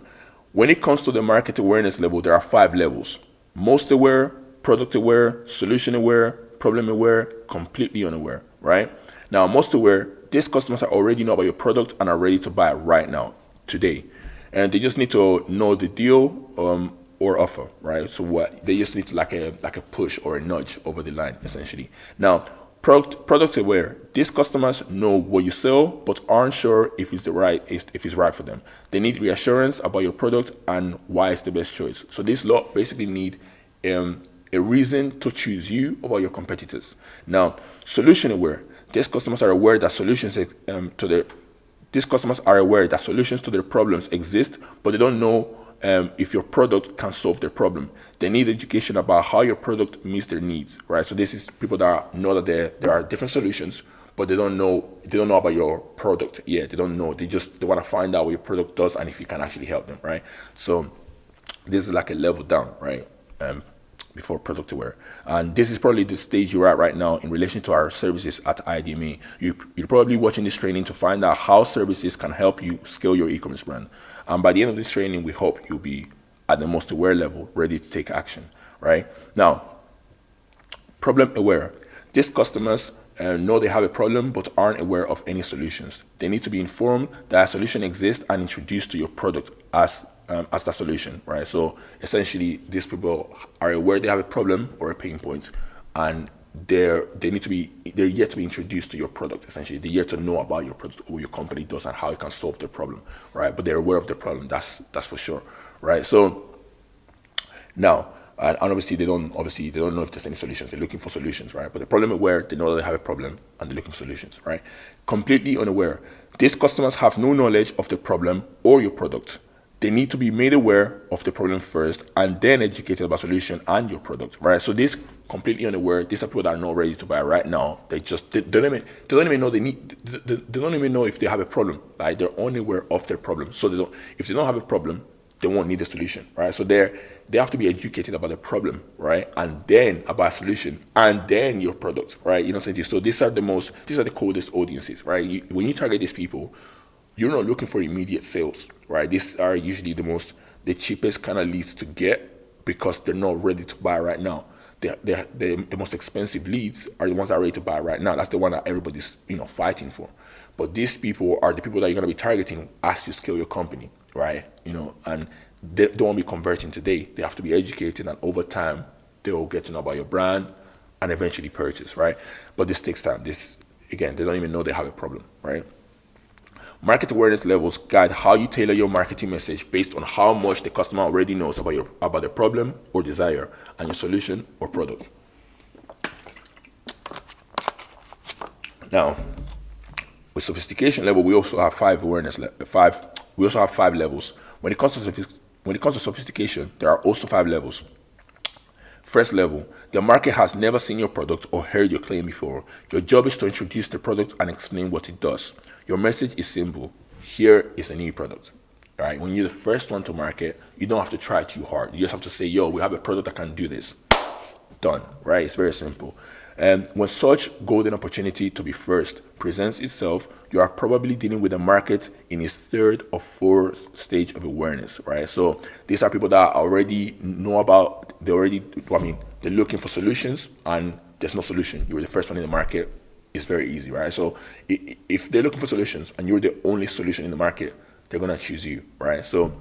When it comes to the market awareness level, there are 5 levels: most aware, product aware, solution aware, problem aware, completely unaware, right? Now, most aware, these customers are already know about your product and are ready to buy right now, today. And they just need to know the deal or offer, right? So what they just need to like a push or a nudge over the line, essentially. Now, product aware, these customers know what you sell but aren't sure if it's right for them. They need reassurance about your product and why it's the best choice. So these lot basically need a reason to choose you over your competitors. Now, solution aware, these customers are aware that solutions to their problems exist, but they don't know if your product can solve their problem. They need education about how your product meets their needs, right? So this is people that know that there are different solutions, but they don't know about your product yet. They don't know. They want to find out what your product does and if you can actually help them, right? So this is like a level down, right? Before product aware. And this is probably the stage you're at right now in relation to our services at IDMA. You're probably watching this training to find out how services can help you scale your e-commerce brand. And by the end of this training, we hope you'll be at the most aware level, ready to take action, right? Now, problem aware. These customers know they have a problem but aren't aware of any solutions. They need to be informed that a solution exists and introduced to your product as the solution, right? So essentially, these people are aware they have a problem or a pain point, and they're yet to be introduced to your product. Essentially, they're yet to know about your product, what your company does, and how it can solve their problem, right? But they're aware of the problem. That's for sure, right? So now, and obviously they don't know if there's any solutions. They're looking for solutions, right? But the problem aware, they know that they have a problem and they're looking for solutions, right? Completely unaware. These customers have no knowledge of the problem or your product. They need to be made aware of the problem first and then educated about solution and your product, right? So this completely unaware, these are people that are not ready to buy right now. They don't even know they don't even know if they have a problem, right? They're only aware of their problem. So if they don't have a problem, they won't need a solution, right? So they have to be educated about the problem, right? And then about a solution, and then your product, right? So these are the coldest audiences, right? When you target these people, you're not looking for immediate sales, right? These are usually the cheapest kind of leads to get because they're not ready to buy right now. The most expensive leads are the ones that are ready to buy right now. That's the one that everybody's fighting for. But these people are the people that you're going to be targeting as you scale your company, right? And they don't want to be converting today. They have to be educated, and over time they will get to know about your brand and eventually purchase, right? But this takes time. They don't even know they have a problem, right? Market awareness levels guide how you tailor your marketing message based on how much the customer already knows about the problem or desire and your solution or product. Now, with sophistication level, we also have We also have 5 levels. When it comes to sophistication, there are also 5 levels. First level, the market has never seen your product or heard your claim before. Your job is to introduce the product and explain what it does. Your message is simple. Here is a new product. All right. When you're the first one to market, you don't have to try too hard. You just have to say, yo, we have a product that can do this. Done. Right? It's very simple. And when such golden opportunity to be first presents itself, you are probably dealing with the market in its third or fourth stage of awareness, right? So these are people that already know about, they're looking for solutions and there's no solution. You're the first one in the market. It's very easy, right? So if they're looking for solutions and you're the only solution in the market, they're going to choose you, right? So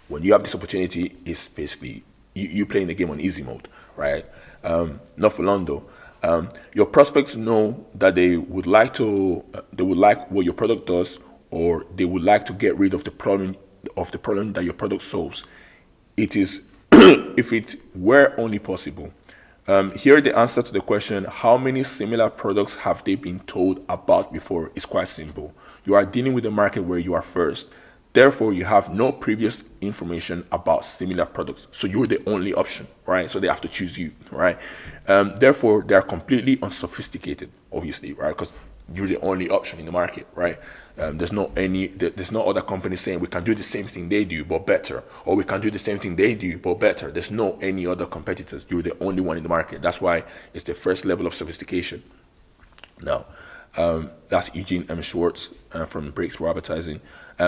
when you have this opportunity, it's basically you playing the game on easy mode, right? Not for long though. Your prospects know that they would like what your product does, or they would like to get rid of the problem that your product solves. It is if it were only possible. Here the answer to the question, how many similar products have they been told about before, is quite simple. You are dealing with a market where you are first. Therefore, you have no previous information about similar products. So you're the only option, right? So they have to choose you, right? Therefore, they are completely unsophisticated, obviously, right? Because you're the only option in the market, right? There's no other company saying we can do the same thing they do, but better. Or we can do the same thing they do, but better. There's no any other competitors. You're the only one in the market. That's why it's the first level of sophistication. Now, that's Eugene M. Schwartz from Breakthrough Advertising.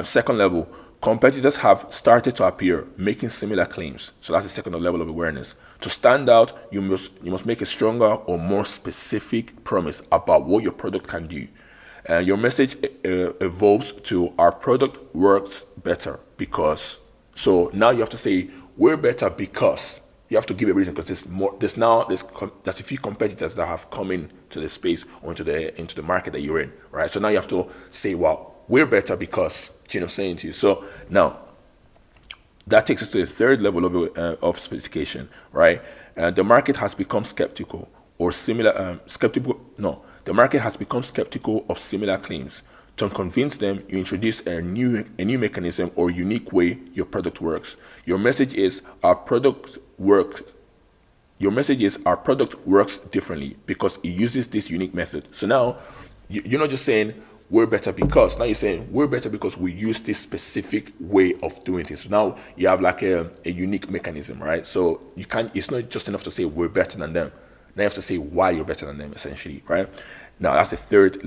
Second level, competitors have started to appear, making similar claims. So that's the second level of awareness. To stand out, you must make a stronger or more specific promise about what your product can do. Your message evolves to our product works better because. So now you have to say we're better because. You have to give a reason because there's a few competitors that have come into the space or into the market that you're in, right? So now you have to say, well, we're better because, you know, saying to you. So now that takes us to the third level of sophistication, right? The market has become skeptical or similar skeptical. No, the market has become skeptical of similar claims. To convince them, you introduce a new mechanism or unique way your product works. Your message is our product works differently because it uses this unique method. So now you're not just saying we're better because. Now you're saying we're better because we use this specific way of doing things. So now you have like a unique mechanism, right? So it's not just enough to say we're better than them. Now you have to say why you're better than them, essentially, right? Now that's the third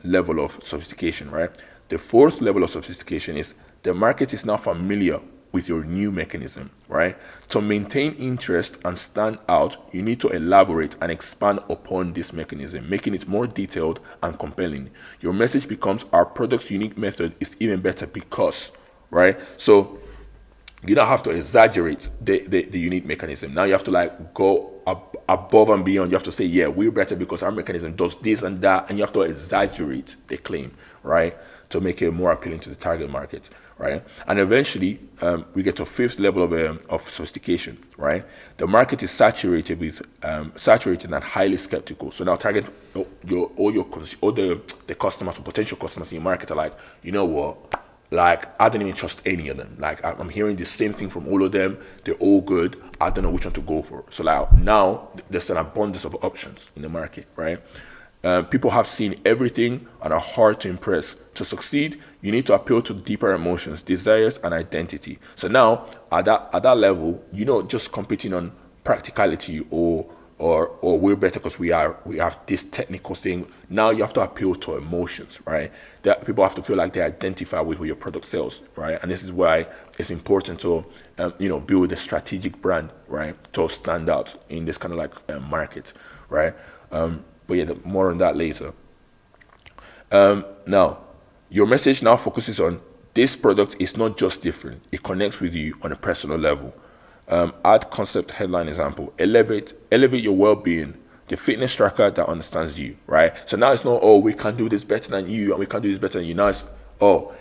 level of sophistication, right? The fourth level of sophistication is the market is now familiar with your new mechanism, right? To maintain interest and stand out, you need to elaborate and expand upon this mechanism, making it more detailed and compelling. Your message becomes our product's unique method is even better because, right? So you don't have to exaggerate the unique mechanism. Now you have to like go above and beyond. You have to say, yeah, we're better because our mechanism does this and that, and you have to exaggerate the claim, right, to make it more appealing to the target market, right? And eventually, we get to a fifth level of sophistication, right? The market is saturated and highly skeptical. So now all the customers or potential customers in your market are like, you know what? Like, I don't even trust any of them. Like, I'm hearing the same thing from all of them. They're all good. I don't know which one to go for. So like, now there's an abundance of options in the market, right? People have seen everything and are hard to impress. To succeed, you need to appeal to deeper emotions, desires, and identity. So now, at that level, you're not just competing on practicality or we're better because we have this technical thing. Now you have to appeal to emotions, right? That people have to feel like they identify with what your product sells, right? And this is why it's important to build a strategic brand, right, to stand out in this kind of like market, right? But yeah, more on that later. Now your message now focuses on this product is not just different, it connects with you on a personal level. Add concept headline example. Elevate your well-being. The fitness tracker that understands you, right? So now it's not, oh, we can do this better than you and we can do this better than you. Now it's, or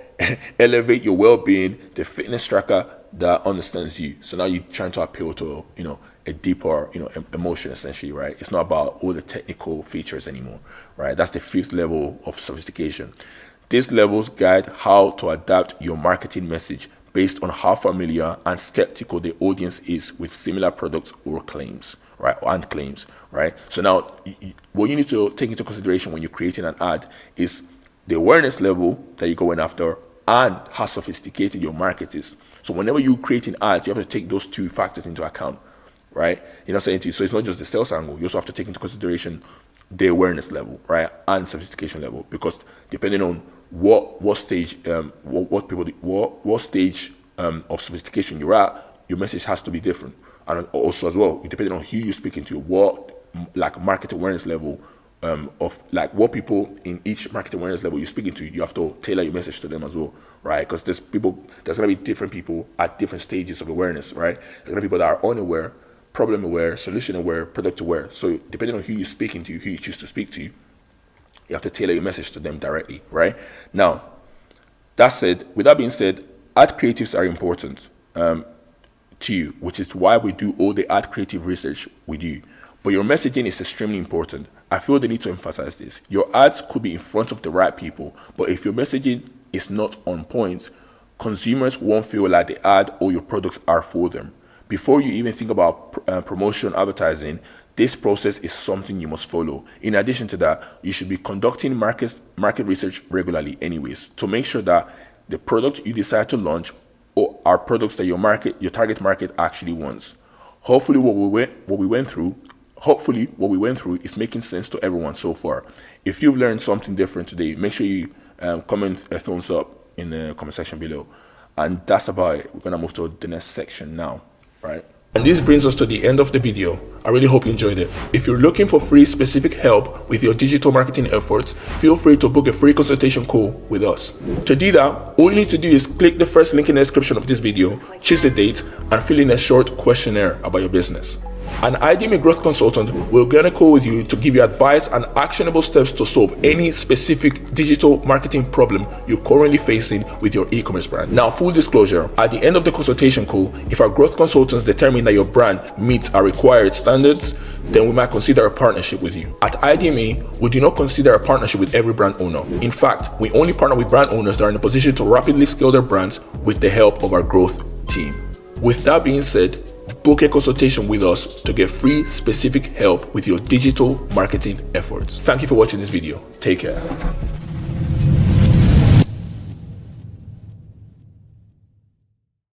elevate your well-being, the fitness tracker that understands you. So now you're trying to appeal to, a deeper, emotion essentially, right? It's not about all the technical features anymore, right? That's the fifth level of sophistication. These levels guide how to adapt your marketing message based on how familiar and skeptical the audience is with similar products or claims, right? And claims, right? So now, what you need to take into consideration when you're creating an ad is the awareness level that you're going after and how sophisticated your market is. So whenever you're creating ads, you have to take those two factors into account, right? You know what I'm saying to you? So it's not just the sales angle. You also have to take into consideration the awareness level, right, and sophistication level, because depending on what stage what stage of sophistication you're at, your message has to be different. And also as well, depending on who you're speaking to, what like market awareness level of like what people in each market awareness level you're speaking to, you have to tailor your message to them as well, right? Because there's gonna be different people at different stages of awareness, right? There's gonna be people that are unaware, problem aware, solution aware, product aware. So depending on who you're speaking to, who you choose to speak to, you have to tailor your message to them directly, right? Now, with that being said, ad creatives are important to you, which is why we do all the ad creative research we do. But your messaging is extremely important. I feel the need to emphasize this. Your ads could be in front of the right people, but if your messaging is not on point, consumers won't feel like the ad or your products are for them. Before you even think about promotion advertising, this process is something you must follow. In addition to that, you should be conducting market research regularly anyways, to make sure that the product you decide to launch or are products that your target market actually wants. Hopefully what we went through is making sense to everyone so far. If you've learned something different today, make sure you comment a thumbs up in the comment section below. And that's about it. We're gonna move to the next section now, right? And this brings us to the end of the video. I really hope you enjoyed it. If you're looking for free specific help with your digital marketing efforts, feel free to book a free consultation call with us. To do that, all you need to do is click the first link in the description of this video, choose a date, and fill in a short questionnaire about your business. An IDMA growth consultant will get a call with you to give you advice and actionable steps to solve any specific digital marketing problem you're currently facing with your e-commerce brand. Now, full disclosure, at the end of the consultation call, if our growth consultants determine that your brand meets our required standards, then we might consider a partnership with you. At IDMA, we do not consider a partnership with every brand owner. In fact, we only partner with brand owners that are in a position to rapidly scale their brands with the help of our growth team. With that being said, book a consultation with us to get free specific help with your digital marketing efforts. Thank you for watching this video. Take care.